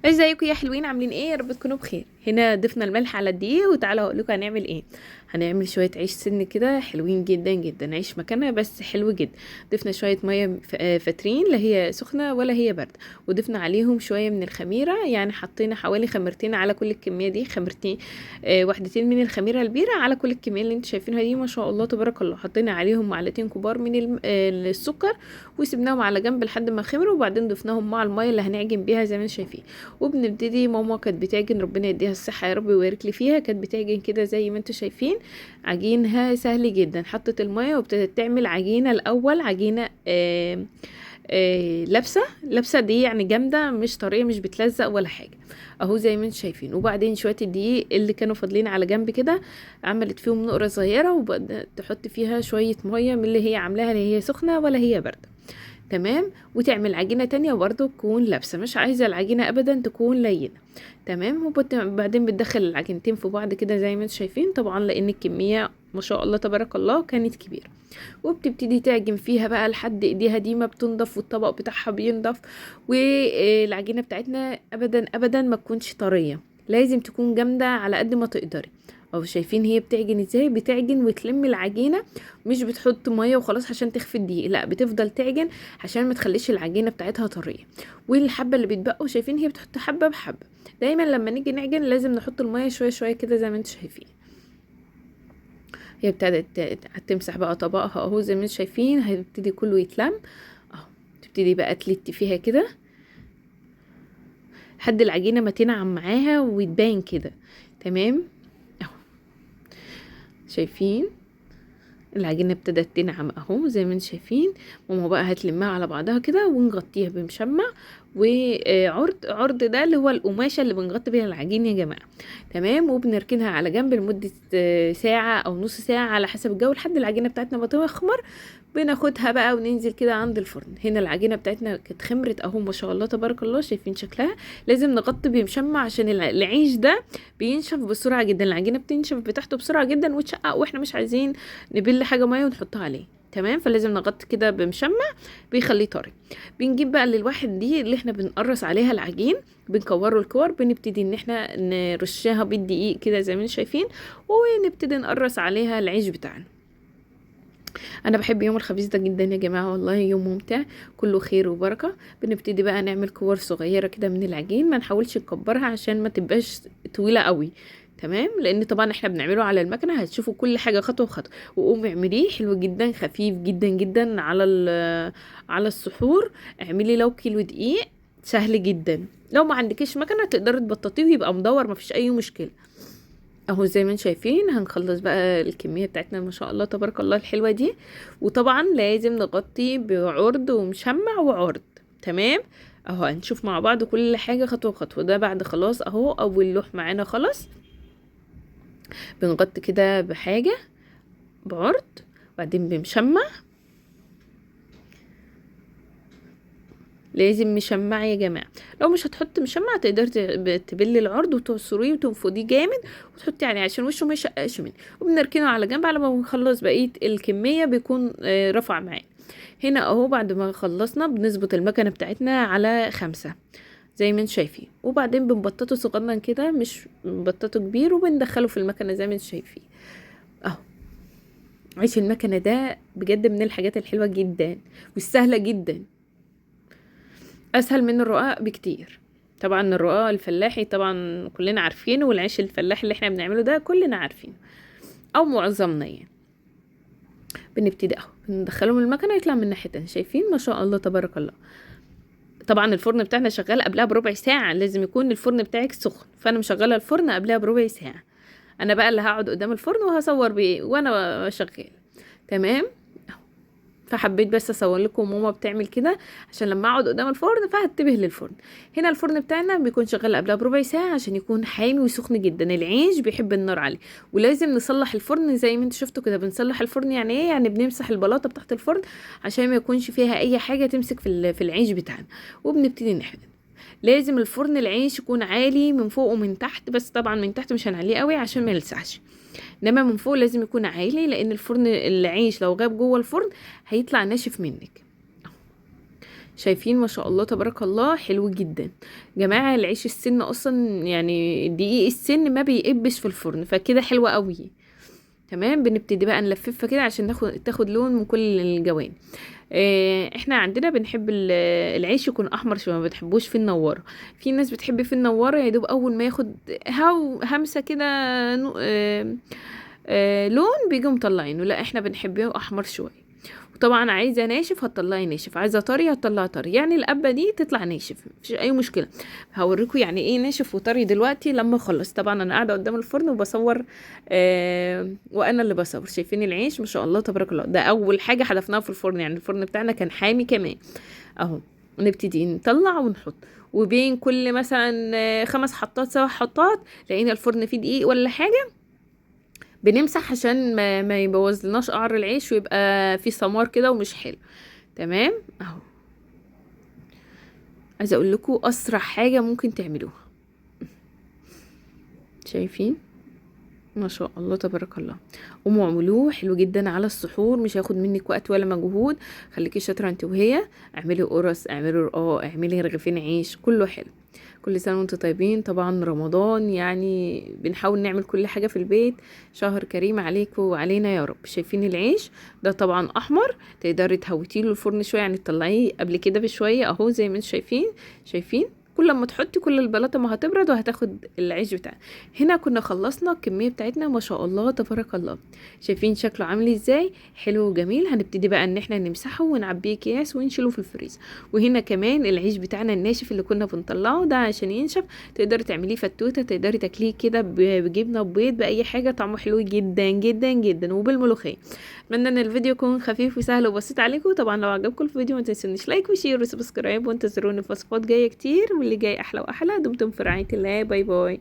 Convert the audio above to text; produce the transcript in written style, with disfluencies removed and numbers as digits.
ازيكم يا حلوين، عاملين ايه؟ يا رب تكونوا بخير. هنا ضفنا الملح على الدقيق، وتعالوا اقول لكم هنعمل ايه. هنعمل شويه عيش سن كده حلوين جدا جدا، عيش مكانها بس حلو جدا. ضفنا شويه ميه فاترين، لا هي سخنه ولا هي بارده. وضفنا عليهم شويه من الخميره، يعني حطينا حوالي خمرتين على كل الكميه دي، خمرتين وحدتين من الخميره البيره على كل الكميه اللي انتوا شايفينها دي. ما شاء الله تبارك الله. حطينا عليهم معلقتين كبار من السكر، وسبناهم على جنب لحد ما خمروا، وبعدين ضفناهم مع الميه اللي هنعجن بيها زي ما انتم شايفين. وبنبتدي، ماما كانت بتعجن ربنا يديها الصحه يا رب ويبارك لي فيها، كانت بتعجن كده زي ما انتم شايفين. عجينها سهل جدا. حطت الميه وابتدت تعمل عجينه الاول، عجينه لابسه دي، يعني جامده مش طريه مش بتلزق ولا حاجه اهو زي ما انتم شايفين. وبعدين شويه الدقيق اللي كانوا فاضلين على جنب كده عملت فيهم نقره صغيره، وبدات تحط فيها شويه ميه من اللي هي عاملاها، لا هي سخنه ولا هي بارده. تمام. وتعمل عجينة تانية برضو تكون لابسة، مش عايزة العجينة ابدا تكون لينة. تمام. وبعدين بتدخل العجينتين في بعض كده زي ما انتم شايفين، طبعا لان الكمية ما شاء الله تبارك الله كانت كبيرة. وبتبتدي تعجن فيها بقى لحد ايديها دي ما بتنضف والطبق بتاعها بينضف. والعجينة بتاعتنا ابدا ابدا ما تكونش طرية، لازم تكون جامدة على قد ما تقدري. او شايفين هي بتعجن ازاي؟ بتعجن وتلم العجينة، مش بتحط مية وخلاص عشان تخفي الدقيق، لا بتفضل تعجن عشان ما تخليش العجينة بتاعتها طرية. والحبة اللي بتبقوا شايفين هي بتحط حبة بحبة. دايما لما نيجي نعجن لازم نحط المية شوية شوية كده زي ما انتم شايفين. هي ابتدت تمسح بقى طبقها اهو زي ما انتم شايفين، هيبتدي كله يتلم اهو. تبتدي بقى تلتي فيها كده لحد العجينة ما تنعم معاها وتبان كده. تمام اهو شايفين العجينة ابتدت تنعم اهو زي ما انتم شايفين. ماما بقى هتلمها على بعضها كده ونغطيها بمشمع عرض ده اللي هو القماشة اللي بنغطي بيها العجين يا جماعة. تمام. وبنركنها على جنب لمدة ساعة او نص ساعة على حسب الجو لحد العجينة بتاعتنا ما تخمر. بناخدها بقى وننزل كده عند الفرن. هنا العجينة بتاعتنا كانت خمرت اهو ما شاء الله تبارك الله، شايفين شكلها. لازم نغطي بمشمع عشان العيش ده بينشف بسرعة جدا، العجينة بتنشف بتاعته بسرعة جدا وتشقق، واحنا مش عايزين نبل حاجة مية ونحطها عليه. تمام. فلازم نغطي كده بمشمع بيخليه طري. بنجيب بقى للواحد دي اللي احنا بنقرص عليها العجين، بنكوره الكور، بنبتدي ان احنا نرشها بالدقيق كده زي ما انتم شايفين، ونبتدي نقرص عليها العيش بتاعنا. انا بحب يوم الخميس ده جدا يا جماعه، والله يوم ممتع كله خير وبركه. بنبتدي بقى نعمل كور صغيره كده من العجين، ما نحاولش نكبرها عشان ما تبقاش طويله قوي. تمام. لان طبعا احنا بنعمله على المكنه، هتشوفوا كل حاجه خطوه بخطوه. وقومي اعمليه حلو جدا خفيف جدا جدا على السحور. اعملي لو كيلو دقيق سهل جدا. لو ما عندكيش مكنه تقدري تبططيه ويبقى مدور، ما فيش اي مشكله اهو زي ما انتم شايفين. هنخلص بقى الكميه بتاعتنا ما شاء الله تبارك الله الحلوه دي. وطبعا لازم نغطي بعرض ومشمع وعرض. تمام اهو هنشوف مع بعض كل حاجه خطوه خطوه. ده بعد خلاص اهو اول لوح معانا خلاص. بنغطي كده بحاجه بعرض، وبعدين بمشمع. لازم مشمع يا جماعه. لو مش هتحط مشمع تقدر تبلي العرض وتعصريه وتنفضيه جامد وتحطي عليه عشان وشه ما يشققش منه. وبنركنه على جنب على ما بنخلص بقيه الكميه بيكون رفع معانا. هنا اهو بعد ما خلصنا بنظبط المكنه بتاعتنا على 5 زي ما انتم شايفين، وبعدين بنبططه صغنن كده مش بنبططه كبير، وبندخله في المكنه زي ما انتم شايفين اهو. عيش المكنه ده بجد من الحاجات الحلوه جدا والسهله جدا، اسهل من الرقاق بكتير. طبعا الرقاق الفلاحي طبعا كلنا عارفينه، والعيش الفلاحي اللي احنا بنعمله ده كلنا عارفينه او معظمنا يعني. بنبتدي اهو ندخله من المكنه يطلع من ناحيتين، شايفين ما شاء الله تبارك الله. طبعا الفرن بتاعنا شغال قبلها بربع ساعه، لازم يكون الفرن بتاعك سخن، فانا مشغله الفرن قبلها بربع ساعه. انا بقى اللي هقعد قدام الفرن وهصور بيه وانا شغال. تمام. فحبيت بس اصور لكم ماما بتعمل كده عشان لما اقعد قدام الفرن فهنتبه للفرن. هنا الفرن بتاعنا بيكون شغال قبلها بربع ساعه عشان يكون حامي وسخن جدا. العيش بيحب النار عاليه، ولازم نصلح الفرن زي ما انتوا شفتوا كده. بنصلح الفرن يعني ايه؟ يعني بنمسح البلاطه بتاعت الفرن عشان ما يكونش فيها اي حاجه تمسك في العيش بتاعنا. وبنبتدي نحدد. لازم الفرن العيش يكون عالي من فوق ومن تحت، بس طبعا من تحت مش هنعليه قوي عشان ما يلسعش، انما من فوق لازم يكون عالي، لان الفرن العيش لو غاب جوه الفرن هيطلع ناشف منك. شايفين ما شاء الله تبارك الله حلو جدا. جماعة العيش السن اصلا يعني دقيق السن ما بيقبش في الفرن، فكده حلوة قوي. تمام، بنبتدي بقى نلففها كده عشان تاخد لون من كل الجوانب. احنا عندنا بنحب العيش يكون احمر شويه، ما بتحبوش في النواره. في ناس بتحب في النواره يا دوب اول ما ياخد همسه كده لون بيجوا مطلعينه. لا احنا بنحبه احمر شويه. وطبعا عايزه ناشف هتطلعي ناشف، عايزه طري هتطلعي طري، يعني القبه دي تطلع ناشف مفيش اي مشكله. هوريكم يعني ايه ناشف وطري دلوقتي لما اخلص. طبعا انا قاعده قدام الفرن وبصور، وانا اللي بصور. شايفين العيش ما شاء الله تبارك الله، ده اول حاجه حذفناها في الفرن، يعني الفرن بتاعنا كان حامي كمان اهو. نبتدي نطلع ونحط، وبين كل مثلا 5 حطات 7 حطات لقينا الفرن فيه دقيق ولا حاجه بنمسح عشان ما يبوظلناش قعر العيش ويبقى فيه سمار كده ومش حلو. تمام اهو. عايزه اقول لكم اسرع حاجه ممكن تعملوها. شايفين ما شاء الله تبارك الله. قوموا اعملوه حلو جدا على السحور، مش هياخد منك وقت ولا مجهود. خليكي شاطره انت وهي، اعملي قرص، اعملي رقاق، اعملي رغيفين عيش، كله حلو. كل سنه وانتم طيبين. طبعا رمضان يعني بنحاول نعمل كل حاجه في البيت، شهر كريم عليكم وعلينا يا رب. شايفين العيش ده طبعا احمر، تقدري تهوتيله الفرن شويه، يعني تطلعيه قبل كده بشويه اهو زي ما انتم شايفين. شايفين كل ما تحطي كل البلاطه ما هتبرد وهتاخد العيش بتاعنا. هنا كنا خلصنا الكميه بتاعتنا ما شاء الله تبارك الله. شايفين شكله عامل ازاي، حلو وجميل. هنبتدي بقى ان احنا نمسحه ونعبيه اكياس ونشيله في الفريزر. وهنا كمان العيش بتاعنا الناشف اللي كنا بنطلعه ده عشان ينشف، تقدري تعمليه فتوته، تقدري تاكليه كده بجبنه وبيض باي حاجه، طعمه حلو جدا جدا جدا، وبالملوخيه. اتمنى ان الفيديو يكون خفيف وسهل وبسيط عليكم. طبعا لو عجبكم الفيديو ما تنسونيش لايك وشير وسبسكرايب، وانتظروني في وصفات جايه كتير، واللي جاي احلى واحلى. دمتم في رعايه الله، باي باي.